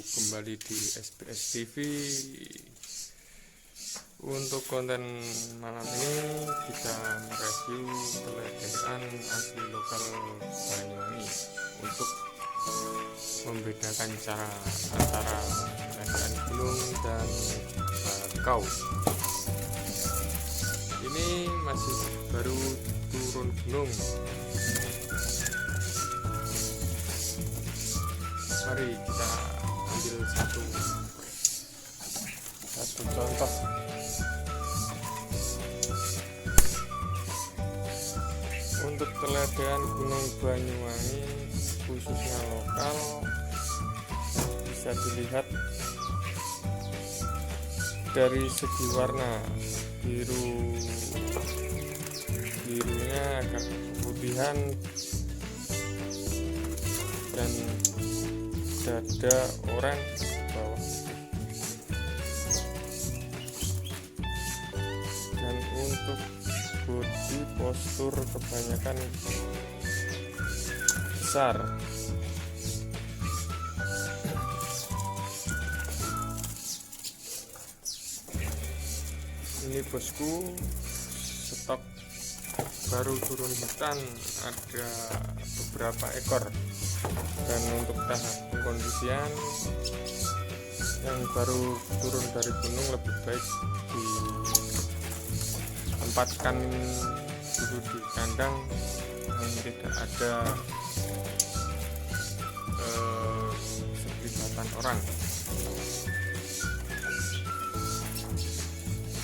kembali di SBS TV. Untuk konten malam ini kita mereview teledekan asli lokal Banyuwangi untuk membedakan cara antara teledekan gunung dan bakau. Ini masih baru turun gunung. Mari kita ambil satu contoh. Untuk teledekan Gunung Banyuwangi khususnya lokal bisa dilihat dari segi warna. Birunya agak keputihan dan dada oranye bawah, dan untuk bodi postur kebanyakan besar. Ini bosku, stok baru turun hutan ada beberapa ekor, dan untuk tahap pengkondisian yang baru turun dari gunung lebih baik ditempatkan dulu di kandang yang tidak ada sekelibatan orang.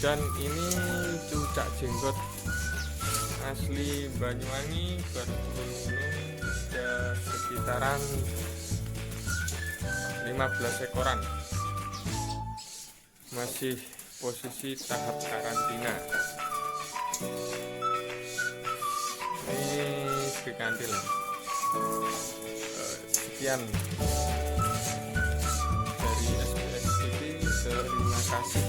Dan ini cucak jenggot asli Banyuwangi baru turun gunung, ada sekitaran 15 ekoran, masih posisi tahap karantina. Ini Bekandil. Sekian dari SBS TV, terima kasih.